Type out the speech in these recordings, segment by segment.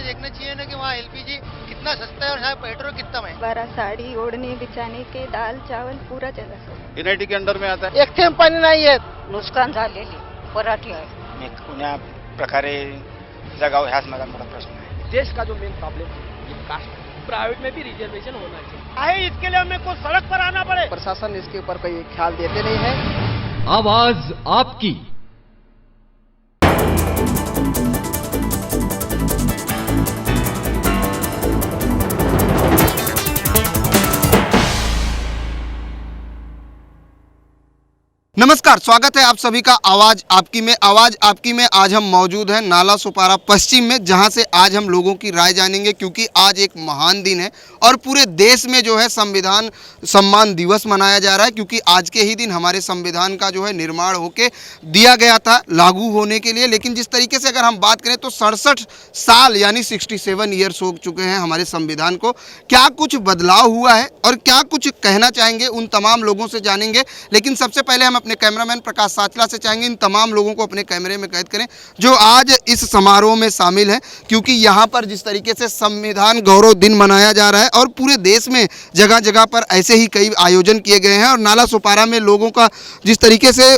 देखना चाहिए ना कि वहाँ एलपीजी कितना सस्ता है और यहाँ पेट्रोल कितना महंगा। 12 साड़ी ओढ़ने बिछाने के दाल चावल पूरा जगह सब एनआयटी के अंडर में आता है. एक थेंब पाणी नाही येत. नुकसान झालेली पराठी आहे. कुण्या प्रकारे जगाव ह्याच माझा मोठा प्रश्न आहे. देश का जो मेन प्रॉब्लम है ये कास्ट है. प्राइवेट में भी रिजर्वेशन होना चाहिए. आहे इसके लिए हमें को सड़क पर आना पड़े. प्रशासन इसके ऊपर कोई ख्याल देते नहीं है. आवाज आपकी. नमस्कार, स्वागत है आप सभी का आवाज आपकी में आज हम मौजूद हैं नाला सुपारा पश्चिम में, जहां से आज हम लोगों की राय जानेंगे क्योंकि आज एक महान दिन है और पूरे देश में जो है संविधान सम्मान दिवस मनाया जा रहा है क्योंकि आज के ही दिन हमारे संविधान का जो है निर्माण होके दिया गया था लागू होने के लिए। लेकिन जिस तरीके से अगर हम बात करें तो 67 साल यानी 67 ईयर्स हो चुके हैं हमारे संविधान को। क्या कुछ बदलाव हुआ है और क्या कुछ कहना चाहेंगे उन तमाम लोगों से जानेंगे। लेकिन सबसे पहले हम अपने कैमरामैन प्रकाश साचला से चाहेंगे इन तमाम लोगों को अपने कैमरे में कैद करें जो आज इस समारोह में शामिल हैं, क्योंकि यहाँ पर जिस तरीके से संविधान गौरव दिन मनाया जा रहा है और पूरे देश में जगह जगह पर ऐसे ही कई आयोजन किए गए हैं और नाला सुपारा में लोगों का जिस तरीके से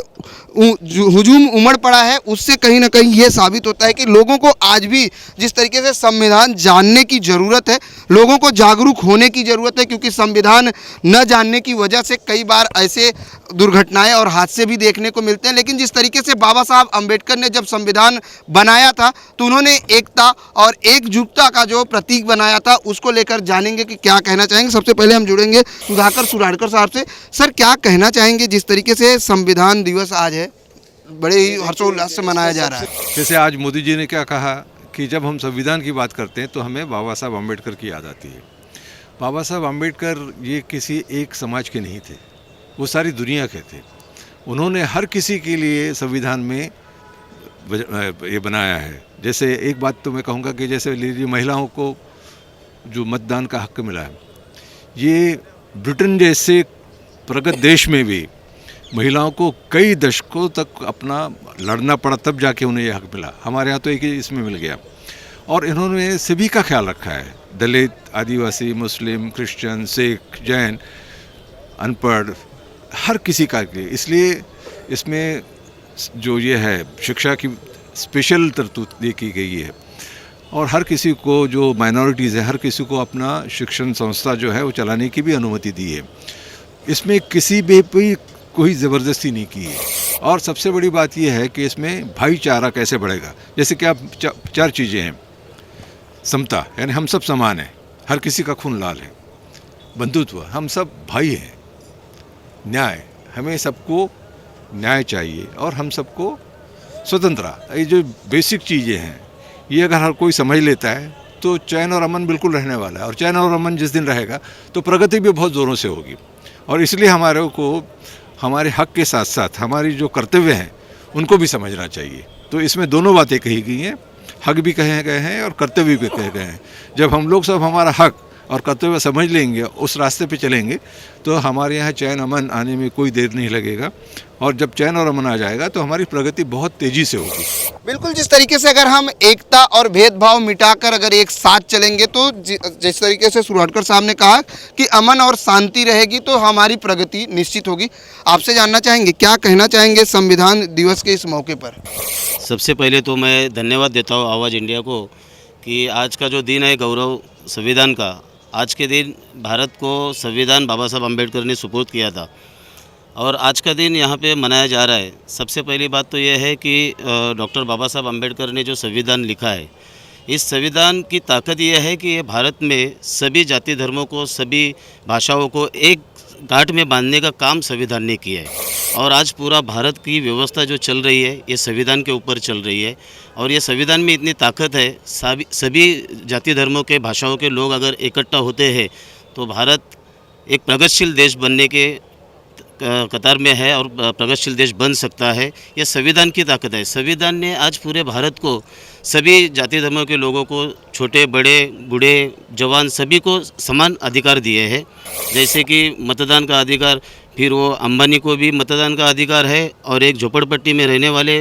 हुजूम उमड़ पड़ा है उससे कहीं ना कहीं ये साबित होता है कि लोगों को आज भी जिस तरीके से संविधान जानने की ज़रूरत है, लोगों को जागरूक होने की ज़रूरत है, क्योंकि संविधान न जानने की वजह से कई बार ऐसे दुर्घटनाएं और हादसे भी देखने को मिलते हैं। लेकिन जिस तरीके से बाबा साहब अम्बेडकर ने जब संविधान बनाया था तो उन्होंने एकता और एकजुटता का जो प्रतीक बनाया था उसको लेकर जानेंगे कि क्या कहना चाहेंगे। सबसे पहले हम जुड़ेंगे सुधाकर सुराड़कर साहब से। सर, क्या कहना चाहेंगे जिस तरीके से संविधान दिवस आज है बड़े ही हर्षोल्लास से मनाया जा रहा है। जैसे आज मोदी जी ने क्या कहा कि जब हम संविधान की बात करते हैं तो हमें बाबा साहब अम्बेडकर की याद आती है। बाबा साहब अम्बेडकर ये किसी एक समाज के नहीं थे, वो सारी दुनिया के थे। उन्होंने हर किसी के लिए संविधान में ये बनाया है। जैसे एक बात तो मैं कहूँगा कि जैसे लीजिए महिलाओं को जो मतदान का हक मिला है, ये ब्रिटेन जैसे प्रगत देश में भी महिलाओं को कई दशकों तक अपना लड़ना पड़ा तब जाके उन्हें यह हक मिला। हमारे यहाँ तो एक ही इसमें मिल गया। और इन्होंने सभी का ख्याल रखा है, दलित, आदिवासी, मुस्लिम, क्रिश्चियन, सिख, जैन, अनपढ़, हर किसी का लिए। इसलिए इसमें जो ये है शिक्षा की स्पेशल तरतूब ये की गई है और हर किसी को जो माइनॉरिटीज़ है हर किसी को अपना शिक्षण संस्था जो है वो चलाने की भी अनुमति दी है। इसमें किसी भी कोई ज़बरदस्ती नहीं की है। और सबसे बड़ी बात यह है कि इसमें भाईचारा कैसे बढ़ेगा। जैसे कि आप चार चीज़ें हैं। समता यानी हम सब समान हैं, हर किसी का खून लाल है। बंधुत्व, हम सब भाई हैं। न्याय, हमें सबको न्याय चाहिए और हम सबको स्वतंत्रता, ये जो बेसिक चीज़ें हैं ये अगर हर कोई समझ लेता है तो चैन और अमन बिल्कुल रहने वाला है। और चैन और अमन जिस दिन रहेगा तो प्रगति भी बहुत ज़ोरों से होगी। और इसलिए हमारे को हमारे हक के साथ साथ हमारी जो कर्तव्य हैं उनको भी समझना चाहिए। तो इसमें दोनों बातें कही गई हैं, हक भी कहे गए हैं और कर्तव्य भी कहे गए हैं। जब हम लोग सब हमारा हक और कर्तव्य समझ लेंगे, उस रास्ते पे चलेंगे तो हमारे यहाँ चैन अमन आने में कोई देर नहीं लगेगा। और जब चैन और अमन आ जाएगा तो हमारी प्रगति बहुत तेज़ी से होगी। बिल्कुल, जिस तरीके से अगर हम एकता और भेदभाव मिटाकर अगर एक साथ चलेंगे तो जिस तरीके से सुराड़कर साहब ने कहा कि अमन और शांति रहेगी तो हमारी प्रगति निश्चित होगी। आपसे जानना चाहेंगे क्या कहना चाहेंगे संविधान दिवस के इस मौके पर। सबसे पहले तो मैं धन्यवाद देता हूँ आवाज़ इंडिया को कि आज का जो दिन है गौरव संविधान का, आज के दिन भारत को संविधान बाबा साहब अम्बेडकर ने सुपुर्द किया था और आज का दिन यहाँ पे मनाया जा रहा है। सबसे पहली बात तो यह है कि डॉक्टर बाबा साहब अम्बेडकर ने जो संविधान लिखा है, इस संविधान की ताकत यह है कि ये भारत में सभी जाति धर्मों को, सभी भाषाओं को एक गांठ में बांधने का काम संविधान ने किया है। और आज पूरा भारत की व्यवस्था जो चल रही है ये संविधान के ऊपर चल रही है। और ये संविधान में इतनी ताकत है, सभी जाति धर्मों के, भाषाओं के लोग अगर इकट्ठा होते हैं तो भारत एक प्रगतिशील देश बनने के कतार में है और प्रगतिशील देश बन सकता है। ये संविधान की ताकत है। संविधान ने आज पूरे भारत को, सभी जाति धर्मों के लोगों को, छोटे बड़े बूढ़े जवान सभी को समान अधिकार दिए हैं। जैसे कि मतदान का अधिकार, फिर वो अंबानी को भी मतदान का अधिकार है और एक झोपड़पट्टी में रहने वाले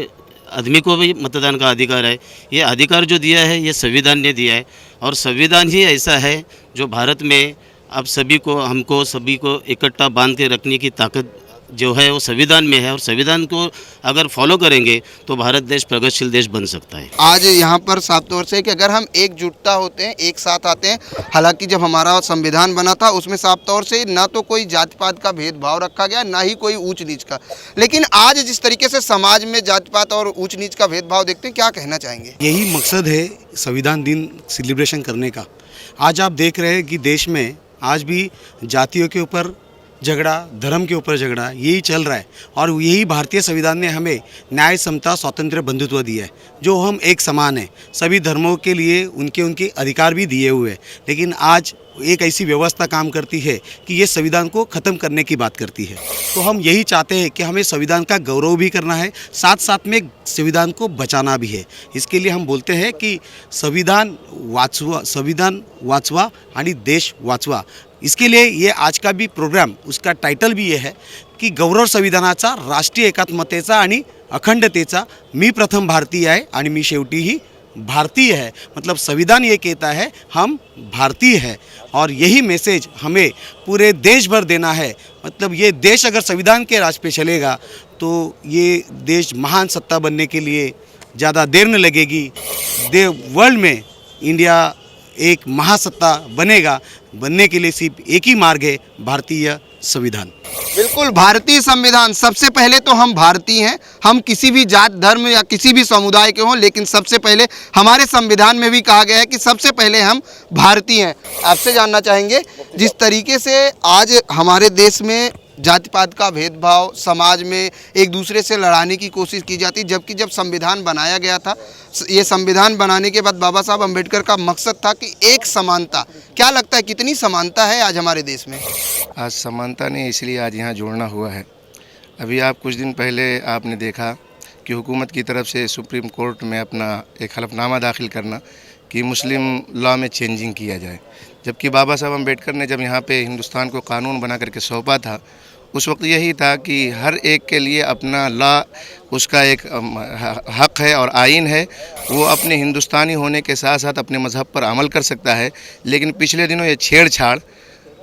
आदमी को भी मतदान का अधिकार है। ये अधिकार जो दिया है ये संविधान ने दिया है और संविधान ही ऐसा है जो भारत में आप सभी को हमको सभी को इकट्ठा बांध के रखने की ताकत जो है वो संविधान में है और संविधान को अगर फॉलो करेंगे तो भारत देश प्रगतिशील देश बन सकता है। आज यहाँ पर साफ तौर से कि अगर हम एकजुटता होते हैं, एक साथ आते हैं, हालांकि जब हमारा संविधान बना था उसमें साफ तौर से ना तो कोई जाति पात का भेदभाव रखा गया, ना ही कोई ऊंच नीच का, लेकिन आज जिस तरीके से समाज में जाति पात और ऊंच नीच का भेदभाव देखते हैं, क्या कहना चाहेंगे? यही मकसद है संविधान दिन सेलिब्रेशन करने का। आज आप देख रहे हैं कि देश में आज भी जातियों के ऊपर झगड़ा, धर्म के ऊपर झगड़ा, यही चल रहा है और यही भारतीय संविधान ने हमें न्याय, समता, स्वातंत्र्य, बंधुत्व दिया है, जो हम एक समान हैं। सभी धर्मों के लिए उनके अधिकार भी दिए हुए हैं, लेकिन आज एक ऐसी व्यवस्था काम करती है कि ये संविधान को ख़त्म करने की बात करती है। तो हम यही चाहते हैं कि हमें संविधान का गौरव भी करना है, साथ साथ में संविधान को बचाना भी है। इसके लिए हम बोलते हैं कि संविधान वाचवा आणि देश वाचवा। इसके लिए ये आज का भी प्रोग्राम, उसका टाइटल भी ये है की गौरव संविधानाचा, राष्ट्रीय एकात्मतेचा आणि अखंडतेचा, मी प्रथम भारतीय आहे आणि मी शेवटीही भारतीय है। मतलब संविधान ये कहता है हम भारतीय है और यही मैसेज हमें पूरे देश भर देना है। मतलब ये देश अगर संविधान के राज पे चलेगा तो ये देश महान सत्ता बनने के लिए ज़्यादा देर न लगेगी। वर्ल्ड में इंडिया एक महासत्ता बनेगा, बनने के लिए सिर्फ एक ही मार्ग है, भारतीय संविधान। बिल्कुल, भारतीय संविधान। सबसे पहले तो हम भारतीय हैं, हम किसी भी जात, धर्म या किसी भी समुदाय के हों, लेकिन सबसे पहले हमारे संविधान में भी कहा गया है कि सबसे पहले हम भारतीय हैं। आपसे जानना चाहेंगे, जिस तरीके से आज हमारे देश में जाति पात का भेदभाव, समाज में एक दूसरे से लड़ाने की कोशिश की जाती, जबकि जब संविधान बनाया गया था, ये संविधान बनाने के बाद बाबा साहब अम्बेडकर का मकसद था कि एक समानता। क्या लगता है कितनी समानता है आज हमारे देश में? आज समानता नहीं, इसलिए आज यहाँ जोड़ना हुआ है। अभी आप कुछ दिन पहले आपने देखा कि हुकूमत की तरफ से सुप्रीम कोर्ट में अपना एक हलफनामा दाखिल करना कि मुस्लिम लॉ में चेंजिंग किया जाए, जबकि बाबा साहब अम्बेडकर ने जब यहाँ पे हिंदुस्तान को कानून बना करके सौंपा था, उस वक्त यही था कि हर एक के लिए अपना लॉ, उसका एक हक है और आइन है, वो अपने हिंदुस्तानी होने के साथ साथ अपने मज़हब पर अमल कर सकता है। लेकिन पिछले दिनों ये छेड़छाड़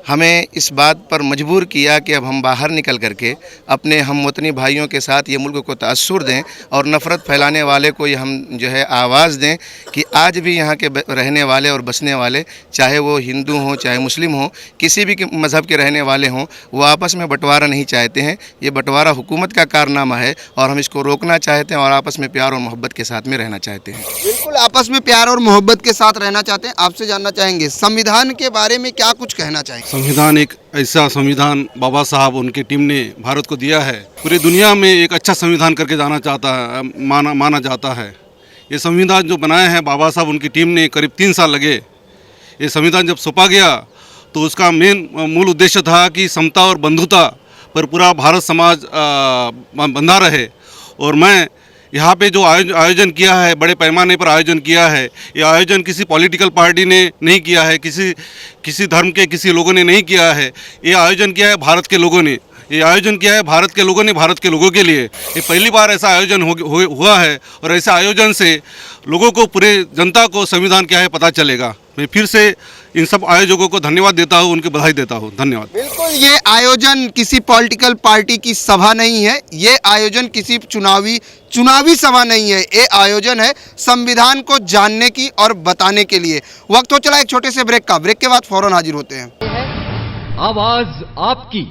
हमें इस बात पर मजबूर किया कि अब हम बाहर निकल करके अपने हमवतनी भाइयों के साथ ये मुल्क को तअस्सुर दें और नफ़रत फैलाने वाले को ये हम जो है आवाज़ दें कि आज भी यहाँ के रहने वाले और बसने वाले, चाहे वो हिंदू हों चाहे मुस्लिम हों, किसी भी मज़हब के रहने वाले हों, वो आपस में बंटवारा नहीं चाहते हैं। ये बंटवारा हुकूमत का कारनामा है और हम इसको रोकना चाहते हैं और आपस में प्यार और मोहब्बत के साथ में रहना चाहते हैं। बिल्कुल, आपस में प्यार और मोहब्बत के साथ रहना चाहते हैं। आपसे जानना चाहेंगे, संविधान के बारे में क्या कुछ कहना चाहेंगे? संविधान एक ऐसा संविधान बाबा साहब उनकी टीम ने भारत को दिया है, पूरी दुनिया में एक अच्छा संविधान करके जाना चाहता है, माना जाता है। ये संविधान जो बनाया है बाबा साहब उनकी टीम ने, करीब 3 साल लगे। ये संविधान जब सौंपा गया तो उसका मूल उद्देश्य था कि समता और बंधुता पर पूरा भारत समाज बंधा रहे। और मैं यहाँ पे जो आयोजन किया है, बड़े पैमाने पर आयोजन किया है, ये आयोजन किसी पॉलिटिकल पार्टी ने नहीं किया है, किसी धर्म के किसी लोगों ने नहीं किया है। ये आयोजन किया है भारत के लोगों ने, ये आयोजन किया है भारत के लोगों ने, भारत के लोगों के लिए। ये पहली बार ऐसा आयोजन हुआ है और ऐसे आयोजन से लोगों को, पूरे जनता को संविधान क्या है पता चलेगा। मैं फिर से इन सब आयोजकों को धन्यवाद देता हूँ, उनकी बधाई देता हूँ। धन्यवाद। बिल्कुल, ये आयोजन किसी पॉलिटिकल पार्टी की सभा नहीं है, ये आयोजन किसी चुनावी सभा नहीं है, ये आयोजन है संविधान को जानने की और बताने के लिए। वक्त हो चला एक छोटे से ब्रेक का, ब्रेक के बाद फौरन हाजिर होते हैं। आवाज आपकी।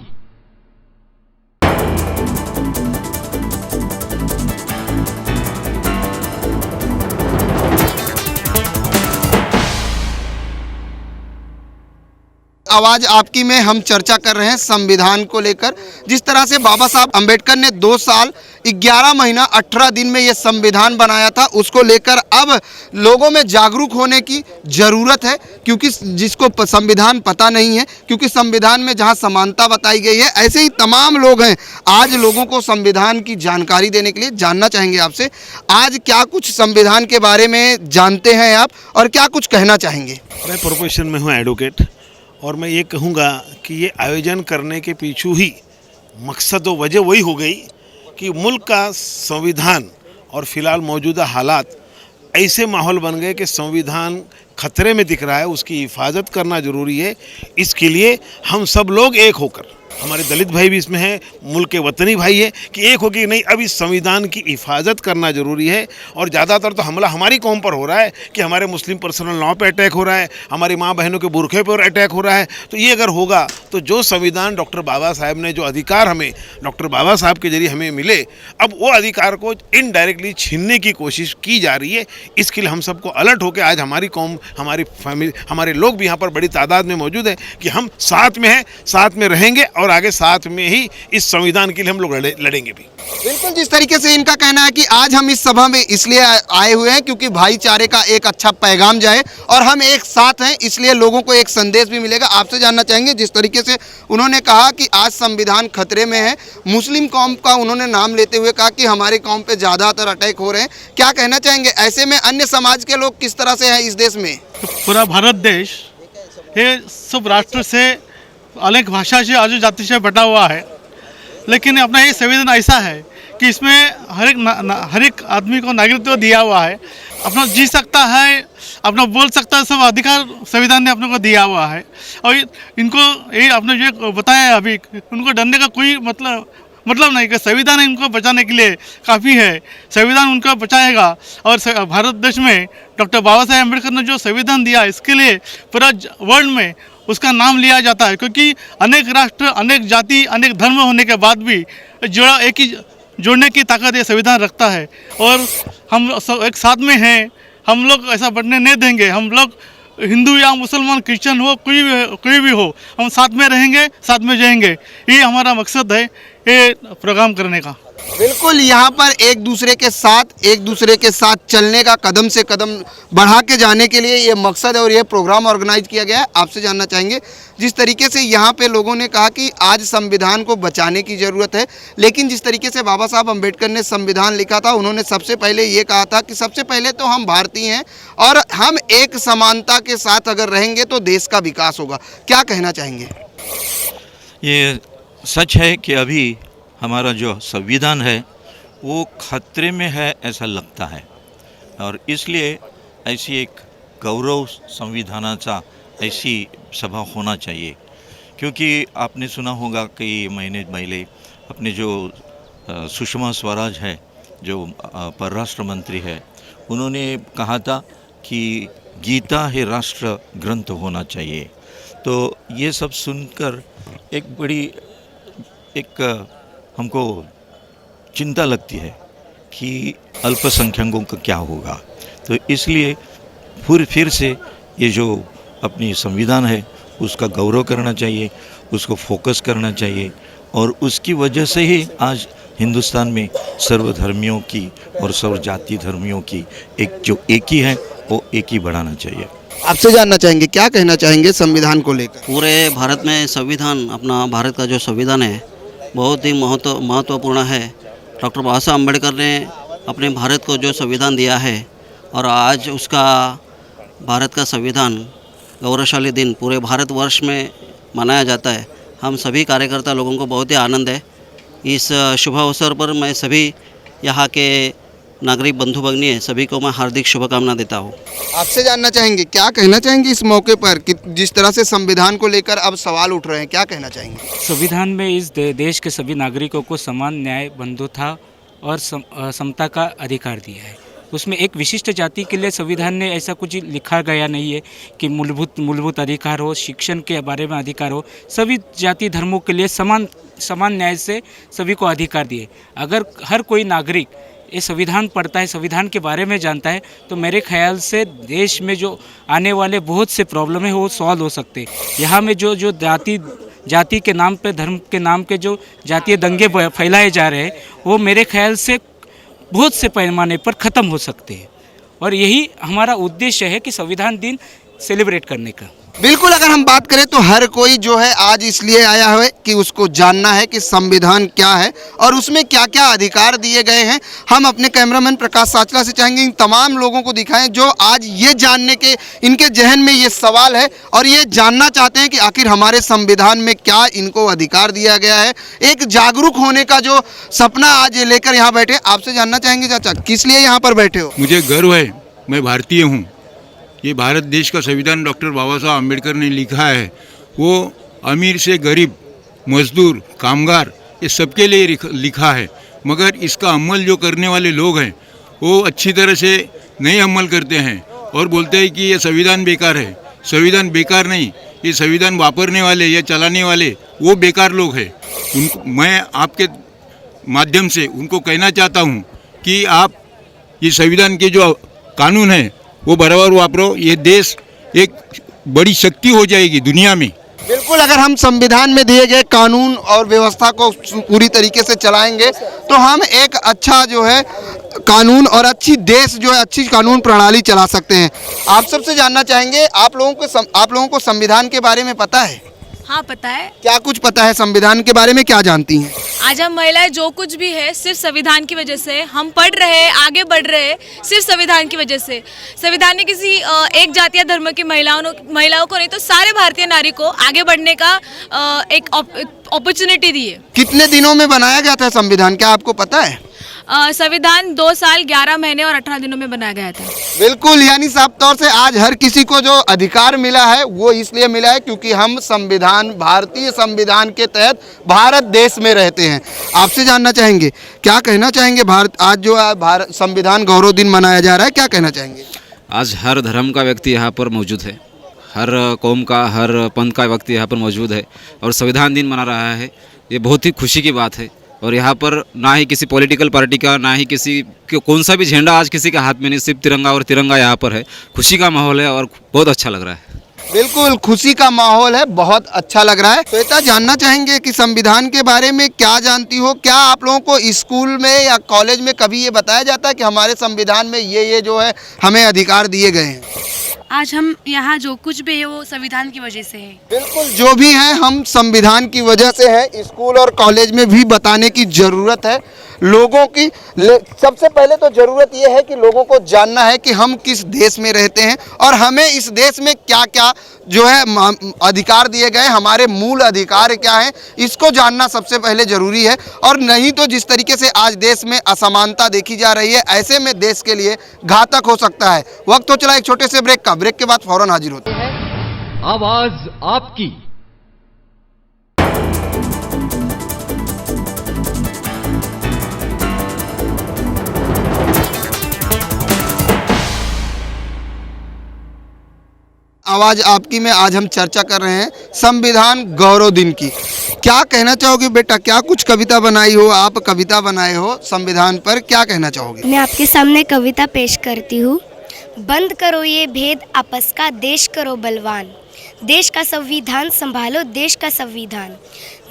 आवाज आपकी में हम चर्चा कर रहे हैं संविधान को लेकर। जिस तरह से बाबा साहब अम्बेडकर ने 2 साल 11 महीना 18 दिन में ये संविधान बनाया था, उसको लेकर अब लोगों में जागरूक होने की ज़रूरत है, क्योंकि जिसको संविधान पता नहीं है, क्योंकि संविधान में जहां समानता बताई गई है, ऐसे ही तमाम लोग हैं आज लोगों को संविधान की जानकारी देने के लिए। जानना चाहेंगे आपसे, आज क्या कुछ संविधान के बारे में जानते हैं आप और क्या कुछ कहना चाहेंगे? मैं प्रोफेशन में हूँ एडवोकेट, और मैं ये कहूँगा कि ये आयोजन करने के पीछे ही मकसद और वजह वही हो गई कि मुल्क का संविधान और फिलहाल मौजूदा हालात ऐसे माहौल बन गए कि संविधान खतरे में दिख रहा है, उसकी हिफाजत करना ज़रूरी है। इसके लिए हम सब लोग एक होकर, हमारे दलित भाई भी इसमें हैं, मुल्क के वतनी भाई है, कि एक हो कि नहीं अब इस संविधान की हिफाजत करना ज़रूरी है। और ज़्यादातर तो हमला हमारी कौम पर हो रहा है कि हमारे मुस्लिम पर्सनल लॉ पे अटैक हो रहा है, हमारी माँ बहनों के बुरखे पर अटैक हो रहा है। तो ये अगर होगा तो जो संविधान डॉक्टर बाबा साहब ने, जो अधिकार हमें डॉक्टर बाबा साहब के जरिए हमें मिले, अब वो अधिकार को इनडायरेक्टली छीनने की कोशिश की जा रही है। इसके लिए हम सबको अलर्ट होकर आज हमारी कौम, हमारी फैमिली, हमारे लोग भी यहाँ पर बड़ी तादाद में मौजूद हैं कि हम साथ में हैं, साथ में रहेंगे और आगे साथ में ही इस संविधान के लिए हम लोग लड़ेंगे भी। बिल्कुल, जिस तरीके से इनका कहना है कि आज हम इस सभा में इसलिए आए हुए हैं क्योंकि भाईचारे का एक अच्छा पैगाम जाए और हम एक साथ हैं, इसलिए लोगों को एक संदेश भी मिलेगा। आपसे जानना चाहेंगे, जिस तरीके से उन्होंने कहा कि आज संविधान खतरे में है, मुस्लिम कौम का उन्होंने नाम लेते हुए कहा कि हमारे कौम पे ज़्यादातर अटैक हो रहे हैं, क्या कहना चाहेंगे? ऐसे में अन्य समाज के लोग किस तरह से हैं इस देश में? पूरा भारत देश ये सब राष्ट्र से, अलग भाषा से, आजू जाति से बटा हुआ है, लेकिन अपना ये संविधान ऐसा है कि इसमें हर एक आदमी को नागरिकत्व दिया हुआ है, अपना जी सकता है, अपना बोल सकता है, सब अधिकार संविधान ने अपने को दिया हुआ है। और इनको ये आपने जो बताया अभी, उनको डरने का कोई मतलब नहीं कि संविधान इनको बचाने के लिए काफ़ी है, संविधान उनको बचाएगा। और भारत देश में डॉक्टर बाबा साहेब अम्बेडकर ने जो संविधान दिया, इसके लिए पूरा वर्ल्ड में उसका नाम लिया जाता है, क्योंकि अनेक राष्ट्र, अनेक जाति, अनेक धर्म होने के बाद भी एक ही जोड़ने की ताकत ये संविधान रखता है। और हम सब एक साथ में हैं, हम लोग ऐसा बढ़ने नहीं देंगे। हम लोग हिंदू या मुसलमान, क्रिश्चियन हो, कोई भी हो, हम साथ में रहेंगे, साथ में जाएंगे। ये हमारा मकसद है ये प्रोग्राम करने का। बिल्कुल, यहाँ पर एक दूसरे के साथ चलने का, कदम से कदम बढ़ा के जाने के लिए ये मकसद है और ये प्रोग्राम ऑर्गेनाइज किया गया है। आपसे जानना चाहेंगे, जिस तरीके से यहाँ पे लोगों ने कहा कि आज संविधान को बचाने की ज़रूरत है, लेकिन जिस तरीके से बाबा साहब अम्बेडकर ने संविधान लिखा था, उन्होंने सबसे पहले ये कहा था कि सबसे पहले तो हम भारतीय हैं और हम एक समानता के साथ अगर रहेंगे तो देश का विकास होगा। क्या कहना चाहेंगे? ये सच है कि अभी हमारा जो संविधान है वो खतरे में है ऐसा लगता है, और इसलिए ऐसी एक गौरव संविधानाचा ऐसी सभा होना चाहिए। क्योंकि आपने सुना होगा कई महीने पहले अपने जो सुषमा स्वराज है, जो परराष्ट्र मंत्री है, उन्होंने कहा था कि गीता है राष्ट्र ग्रंथ होना चाहिए। तो ये सब सुनकर एक हमको चिंता लगती है कि अल्पसंख्यकों का क्या होगा। तो इसलिए फिर से ये जो अपनी संविधान है उसका गौरव करना चाहिए, उसको फोकस करना चाहिए, और उसकी वजह से ही आज हिंदुस्तान में सर्वधर्मियों की और सर्वजाति धर्मियों की एक ही है वो एक ही बढ़ाना चाहिए। आपसे जानना चाहेंगे, क्या कहना चाहेंगे संविधान को लेकर? पूरे भारत में संविधान, अपना भारत का जो संविधान है बहुत ही महत्वपूर्ण है। डॉक्टर बाबा साहब अम्बेडकर ने अपने भारत को जो संविधान दिया है और आज उसका भारत का संविधान गौरवशाली दिन पूरे भारतवर्ष में मनाया जाता है। हम सभी कार्यकर्ता लोगों को बहुत ही आनंद है। इस शुभ अवसर पर मैं सभी यहाँ के नागरिक बंधु भगिनी है, सभी को मैं हार्दिक शुभकामना देता हूँ। आपसे जानना चाहेंगे, क्या कहना चाहेंगे इस मौके पर कि जिस तरह से संविधान को लेकर अब सवाल उठ रहे हैं, क्या कहना चाहेंगे? संविधान में इस देश के सभी नागरिकों को समान न्याय, बंधुता और समता का अधिकार दिया है। उसमें एक विशिष्ट जाति के लिए संविधान ने ऐसा कुछ लिखा गया नहीं है कि मूलभूत अधिकार हो, शिक्षण के बारे में अधिकार हो। सभी जाति धर्मों के लिए समान न्याय से सभी को अधिकार दिए। अगर हर कोई नागरिक ये संविधान पढ़ता है, संविधान के बारे में जानता है, तो मेरे ख्याल से देश में जो आने वाले बहुत से प्रॉब्लम है वो सॉल्व हो सकते हैं। यहाँ में जो जाति के नाम पे, धर्म के नाम के जो जातीय दंगे फैलाए जा रहे हैं, वो मेरे ख्याल से बहुत से पैमाने पर ख़त्म हो सकते हैं। और यही हमारा उद्देश्य है कि संविधान दिन सेलिब्रेट करने का। बिल्कुल, अगर हम बात करें तो हर कोई जो है आज इसलिए आया है कि उसको जानना है कि संविधान क्या है और उसमें क्या क्या अधिकार दिए गए हैं। हम अपने कैमरामैन प्रकाश साचला से चाहेंगे इन तमाम लोगों को दिखाएं जो आज ये जानने के इनके जहन में ये सवाल है और ये जानना चाहते हैं कि आखिर हमारे संविधान में क्या इनको अधिकार दिया गया है। एक जागरूक होने का जो सपना आज ये लेकर यहाँ बैठे। आपसे जानना चाहेंगे चाचा, किस लिए यहाँ पर बैठे हो? मुझे गर्व है, मैं भारतीय हूँ। ये भारत देश का संविधान डॉक्टर बाबा साहब अम्बेडकर ने लिखा है। वो अमीर से गरीब, मजदूर, कामगार, ये सबके लिए लिखा है। मगर इसका अमल जो करने वाले लोग हैं वो अच्छी तरह से नहीं अमल करते हैं और बोलते हैं कि ये संविधान बेकार है। संविधान बेकार नहीं, ये संविधान वापरने वाले या चलाने वाले वो बेकार लोग हैं। मैं आपके माध्यम से उनको कहना चाहता हूँ कि आप ये संविधान के जो कानून है वो बराबर वापरो। ये देश एक बड़ी शक्ति हो जाएगी दुनिया में। बिल्कुल, अगर हम संविधान में दिए गए कानून और व्यवस्था को पूरी तरीके से चलाएंगे तो हम एक अच्छा जो है कानून और अच्छी देश जो है अच्छी कानून प्रणाली चला सकते हैं। आप सबसे जानना चाहेंगे, आप लोगों को संविधान के बारे में पता है? हाँ पता है। क्या कुछ पता है संविधान के बारे में, क्या जानती हैं? आज हम महिलाएं जो कुछ भी है सिर्फ संविधान की वजह से हम पढ़ रहे हैं, आगे बढ़ रहे हैं, सिर्फ संविधान की वजह से। संविधान ने किसी एक जाति या धर्म की महिलाओं को नहीं तो सारे भारतीय नारी को आगे बढ़ने का एक अपॉर्चुनिटी दी है। कितने दिनों में बनाया गया था संविधान, क्या आपको पता है? संविधान 2 साल 11 महीने और 18 दिनों में बनाया गया था। बिल्कुल, यानी साफ तौर से आज हर किसी को जो अधिकार मिला है वो इसलिए मिला है क्योंकि हम संविधान, भारतीय संविधान के तहत भारत देश में रहते हैं। आपसे जानना चाहेंगे, क्या कहना चाहेंगे भारत आज जो भारत संविधान गौरव दिन मनाया जा रहा है, क्या कहना चाहेंगे? आज हर धर्म का व्यक्ति यहाँ पर मौजूद है, हर कौम का, हर पंथ का व्यक्ति यहाँ पर मौजूद है और संविधान दिन मना रहा है। ये बहुत ही खुशी की बात है। और यहाँ पर ना ही किसी पॉलिटिकल पार्टी का, ना ही किसी कौन सा भी झंडा आज किसी के हाथ में नहीं, सिर्फ तिरंगा और तिरंगा यहाँ पर है। खुशी का माहौल है और बहुत अच्छा लग रहा है। बिल्कुल, खुशी का माहौल है, बहुत अच्छा लग रहा है। श्वेता, जानना चाहेंगे कि संविधान के बारे में क्या जानती हो? क्या आप लोगों को स्कूल में या कॉलेज में कभी ये बताया जाता है कि हमारे संविधान में ये जो है हमें अधिकार दिए गए हैं? आज हम यहाँ जो कुछ भी है वो संविधान की वजह से है। बिल्कुल, जो भी है हम संविधान की वजह से है। स्कूल और कॉलेज में भी बताने की ज़रूरत है लोगों की। सबसे पहले तो ज़रूरत ये है कि लोगों को जानना है कि हम किस देश में रहते हैं और हमें इस देश में क्या क्या जो है अधिकार दिए गए, हमारे मूल अधिकार क्या हैं, इसको जानना सबसे पहले ज़रूरी है। और नहीं तो जिस तरीके से आज देश में असमानता देखी जा रही है, ऐसे में देश के लिए घातक हो सकता है। वक्त तो चला एक छोटे से ब्रेक का, ब्रेक के बाद फौरन हाजिर होते हैं। आवाज आपकी। आवाज़ आपकी में आज हम चर्चा कर रहे हैं संविधान गौरव दिन की। क्या कहना चाहोगे बेटा, क्या कुछ कविता बनाई हो? आप कविता बनाए हो संविधान पर, क्या कहना चाहोगे? मैं आपके सामने कविता पेश करती हूँ। बंद करो ये भेद आपस का, देश करो बलवान। देश का संविधान संभालो, देश का संविधान।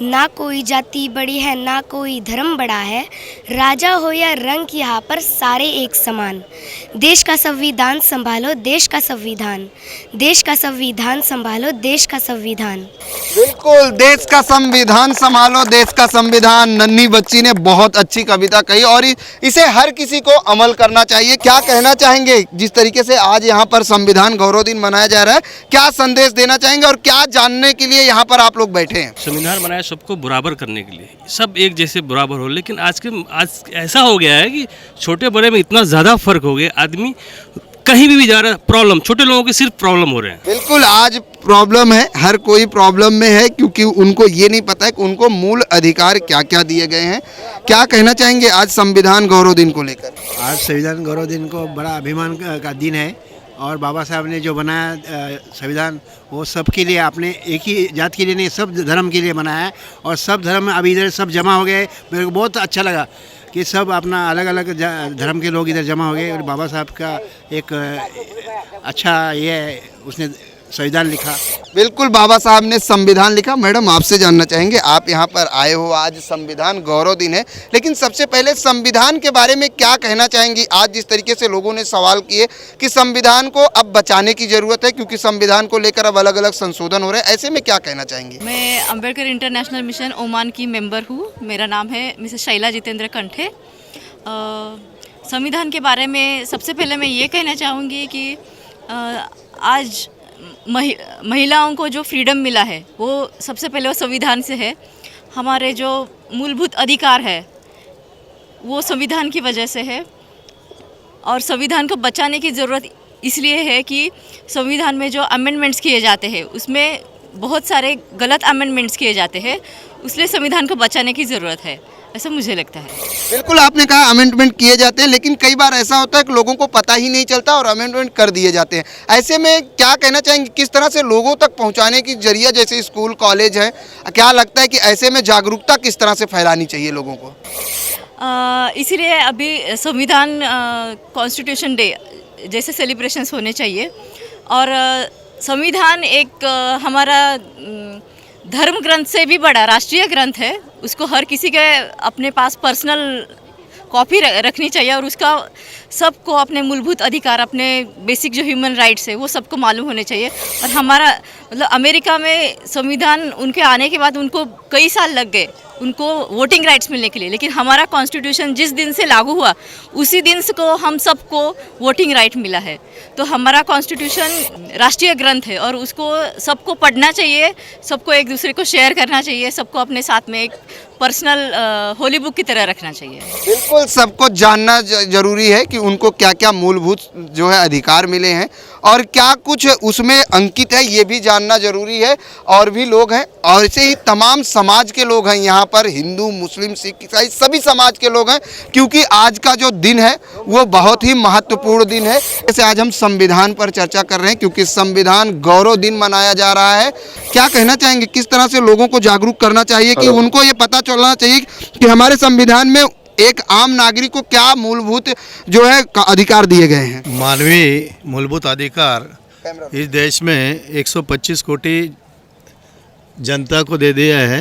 ना कोई जाति बड़ी है, ना कोई धर्म बड़ा है। राजा हो या रंग, यहाँ पर सारे एक समान। देश का संविधान संभालो, देश का संविधान। देश का संविधान संभालो, देश का संविधान। बिल्कुल, देश का संविधान संभालो, देश का संविधान। नन्ही बच्ची ने बहुत अच्छी कविता कही और इसे हर किसी को अमल करना चाहिए। क्या कहना चाहेंगे, जिस तरीके से आज यहाँ पर संविधान गौरव दिन मनाया जा रहा है, क्या संदेश देना चाहेंगे और क्या जानने के लिए यहाँ पर आप लोग बैठे हैं? संविधान बनाया सबको बराबर करने के लिए, सब एक जैसे बराबर हो। लेकिन आज ऐसा हो गया है कि छोटे बड़े में इतना ज़्यादा फर्क हो गया, आदमी कहीं भी जा रहा है, प्रॉब्लम, छोटे लोगों की सिर्फ प्रॉब्लम हो रहे हैं। बिल्कुल, आज प्रॉब्लम है, हर कोई प्रॉब्लम में है क्योंकि उनको ये नहीं पता है कि उनको मूल अधिकार क्या क्या दिए गए हैं। क्या कहना चाहेंगे आज संविधान गौरव दिन को लेकर? आज संविधान गौरव दिन को बड़ा अभिमान का दिन है और बाबा साहब ने जो बनाया संविधान वो सबके लिए, आपने एक ही जात के लिए नहीं, सब धर्म के लिए बनाया है। और सब धर्म अभी इधर सब जमा हो गए। मेरे को बहुत अच्छा लगा कि सब अपना अलग अलग धर्म के लोग इधर जमा हो गए और बाबा साहब का एक अच्छा ये उसने संविधान लिखा। बिल्कुल, बाबा साहब ने संविधान लिखा। मैडम, आपसे जानना चाहेंगे, आप यहाँ पर आए हो, आज संविधान गौरव दिन है, लेकिन सबसे पहले संविधान के बारे में क्या कहना चाहेंगी? आज जिस तरीके से लोगों ने सवाल किए कि संविधान को अब बचाने की ज़रूरत है क्योंकि संविधान को लेकर अब अलग अलग संशोधन हो रहे हैं, ऐसे में क्या कहना चाहेंगी? मैं अम्बेडकर इंटरनेशनल मिशन ओमान की मेंबर हूँ। मेरा नाम है मिसेस शैला जितेंद्र कंठे। संविधान के बारे में सबसे पहले मैं ये कहना चाहूँगी कि आज महिलाओं को जो फ्रीडम मिला है वो सबसे पहले वो संविधान से है। हमारे जो मूलभूत अधिकार है वो संविधान की वजह से है, और संविधान को बचाने की ज़रूरत इसलिए है कि संविधान में जो अमेंडमेंट्स किए जाते हैं उसमें बहुत सारे गलत अमेंडमेंट्स किए जाते हैं, इसलिए संविधान को बचाने की ज़रूरत है, ऐसा मुझे लगता है। बिल्कुल, आपने कहा अमेंडमेंट किए जाते हैं, लेकिन कई बार ऐसा होता है कि लोगों को पता ही नहीं चलता और अमेंडमेंट कर दिए जाते हैं। ऐसे में क्या कहना चाहेंगे, किस तरह से लोगों तक पहुंचाने की जरिया, जैसे स्कूल कॉलेज है, क्या लगता है कि ऐसे में जागरूकता किस तरह से फैलानी चाहिए लोगों को? इसीलिए अभी संविधान कॉन्स्टिट्यूशन डे जैसे सेलिब्रेशंस होने चाहिए, और संविधान एक हमारा धर्म ग्रंथ से भी बड़ा राष्ट्रीय ग्रंथ है। उसको हर किसी के अपने पास पर्सनल कॉपी रखनी चाहिए, और उसका सबको अपने मूलभूत अधिकार, अपने बेसिक जो ह्यूमन राइट्स है वो सबको मालूम होने चाहिए। और हमारा मतलब अमेरिका में संविधान उनके आने के बाद उनको कई साल लग गए उनको वोटिंग राइट्स मिलने के लिए, लेकिन हमारा कॉन्स्टिट्यूशन जिस दिन से लागू हुआ उसी दिन से को हम सबको वोटिंग राइट मिला है। तो हमारा कॉन्स्टिट्यूशन राष्ट्रीय ग्रंथ है और उसको सबको पढ़ना चाहिए, सबको एक दूसरे को शेयर करना चाहिए, सबको अपने साथ में एक पर्सनल होली बुक की तरह रखना चाहिए। बिल्कुल, सबको जानना जरूरी है कि उनको क्या क्या मूलभूत जो है अधिकार मिले हैं और क्या कुछ उसमें अंकित है, ये भी जानना जरूरी है। और भी लोग हैं, और ऐसे ही तमाम समाज के लोग हैं यहाँ पर, हिंदू, मुस्लिम, सिख, ईसाई, सभी समाज के लोग हैं, क्योंकि आज का जो दिन है वो बहुत ही महत्वपूर्ण दिन है। जैसे आज हम संविधान पर चर्चा कर रहे हैं क्योंकि संविधान गौरव दिन मनाया जा रहा है। क्या कहना चाहेंगे, किस तरह से लोगों को जागरूक करना चाहिए कि उनको ये पता चलना चाहिए कि हमारे संविधान में एक आम नागरिक को क्या मूलभूत जो है अधिकार दिए गए हैं? मानवीय मूलभूत अधिकार इस देश में 125 कोटि जनता को दे दिया है।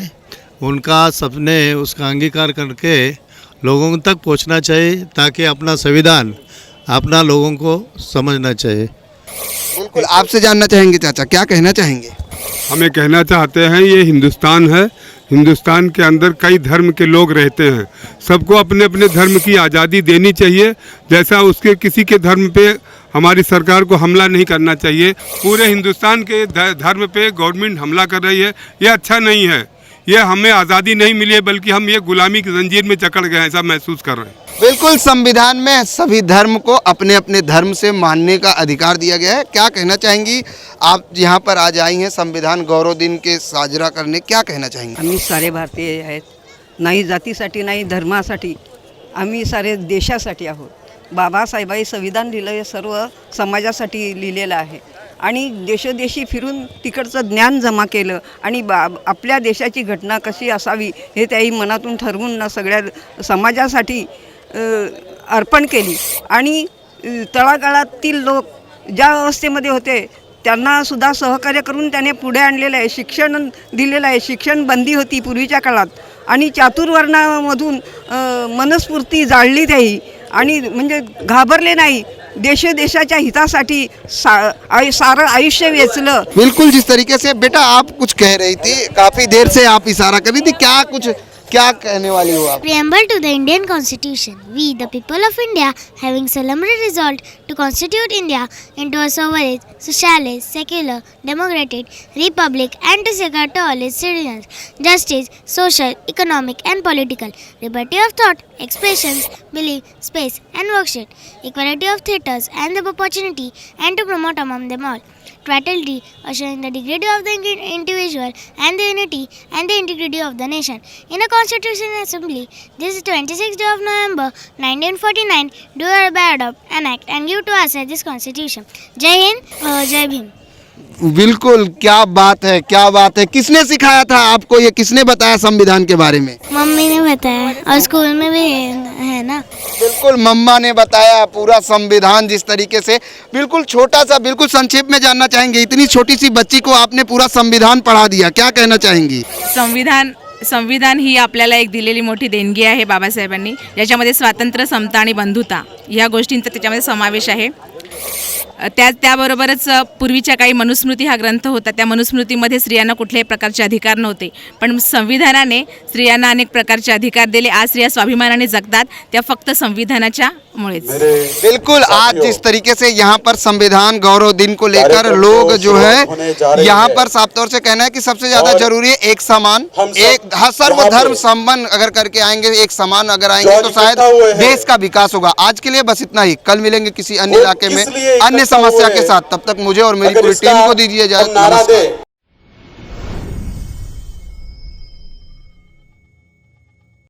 उनका सबने उसका अंगीकार करके लोगों तक पहुंचना चाहिए ताकि अपना संविधान अपना लोगों को समझना चाहिए। बिल्कुल, आपसे जानना चाहेंगे चाचा, क्या कहना चाहेंगे? हमें कहना चाहते हैं ये हिंदुस्तान है, हिंदुस्तान के अंदर कई धर्म के लोग रहते हैं, सबको अपने अपने धर्म की आज़ादी देनी चाहिए। जैसा उसके किसी के धर्म पे हमारी सरकार को हमला नहीं करना चाहिए। पूरे हिंदुस्तान के धर्म पे गवर्नमेंट हमला कर रही है, ये अच्छा नहीं है। ये हमें आज़ादी नहीं मिली है बल्कि हम ये गुलामी की जंजीर में जकड़ गए हैं, ऐसा महसूस कर रहे हैं। बिल्कुल, संविधान में सभी धर्म को अपने अपने धर्म से मानने का अधिकार दिया गया है। क्या कहना चाहेंगी, आप यहाँ पर आज आई हैं संविधान गौरव दिन के साजरा करने, क्या कहना चाहेंगे? आम्ही सारे भारतीय आहेत, नाही जातीसाठी नाही धर्मासाठी, आम्ही सारे देशासाठी आहोत। बाबासाहेबांनी संविधान लिहिलं हे सर्व समाजासाठी लिहिलेलं आहे आणि देशोदेशी फिरून तिकडचं ज्ञान जमा केलं आणि आपल्या देशाची घटना कशी असावी हे त्याही मनातून ठरवून सगळ्या समाजासाठी अर्पण केली। आणि तळागाळातील लोक ज्या अवस्थेमध्ये होते त्यांना सुद्धा सहकार्य करून त्याने पुढे आणलेलं आहे। शिक्षण दिलेलं आहे, शिक्षण बंदी होती पूर्वीच्या काळात आणि चातुर्वर्णामधून मनस्फूर्ती जाळली त्याही आणि म्हणजे घाबरले नाही, देशाच्या हितासाठी सारं आयुष्य वेचलं। बिल्कुल, जिस तरीके से बेटा आप कुछ कह रही थी, काफी देर से आप इशारा कर रही थी, क्या कहने वाली हो आप? Preamble to the Indian Constitution. We, the people of India, having solemnly resolved to constitute India into a sovereign, socialist, secular, democratic republic, and to secure to all its citizens justice, social, economic, and political liberty of thought, expressions, belief, space, and worship, equality of theatres and the opportunity, and to promote among them all fraternity, assuring the dignity of the individual and the unity and the integrity of the nation. In a Constitutional Assembly, this is 26th day of November 1949, do hereby adopt, enact and give to us this Constitution. Jai Hind, Jai Bhim. बिल्कुल, क्या बात है, क्या बात है। किसने सिखाया था आपको, ये किसने बताया संविधान के बारे में? मम्मी ने बताया और स्कूल में भी है ना। बिल्कुल, मम्मा ने बताया पूरा संविधान जिस तरीके से। बिल्कुल छोटा सा, बिल्कुल संक्षेप में जानना चाहेंगे, इतनी छोटी सी बच्ची को आपने पूरा संविधान पढ़ा दिया, क्या कहना चाहेंगी? संविधान ही आपल्याला एक दिलेली मोठी देणगी आहे बाबासाहेबांनी, याच्यामध्ये स्वातंत्र्य, समता आणि बंधुता या गोष्टींचा त्याच्यामध्ये समावेश आहे। त्याबरोबरच पूर्वीच्या काही मनुस्मृती हा ग्रंथ होता, त्या मनुस्मृतीमध्ये स्त्रियांना कुठल्याही प्रकारचे अधिकार नव्हते, पण संविधानाने स्त्रियांना अनेक प्रकारचे अधिकार दिले। आज स्त्रिया स्वाभिमानाने जगतात, त्या फक्त संविधानाच्या मुळेच। बिल्कुल, आज जिस तरीके से यहाँ पर संविधान गौरव दिन को लेकर लोग जो है यहाँ पर साफ तौर से कहना है कि सबसे ज्यादा जरूरी है एक समान, एक सर्वधर्म संबंध अगर करके आएंगे, एक समान अगर आएंगे तो शायद देश का विकास होगा। आज के लिए बस इतना ही, कल मिलेंगे किसी अन्य इलाके में अन्य समस्या के साथ। तब तक मुझे और मेरी पूरी टीम को दीजिए इजाजत। नमस्कार।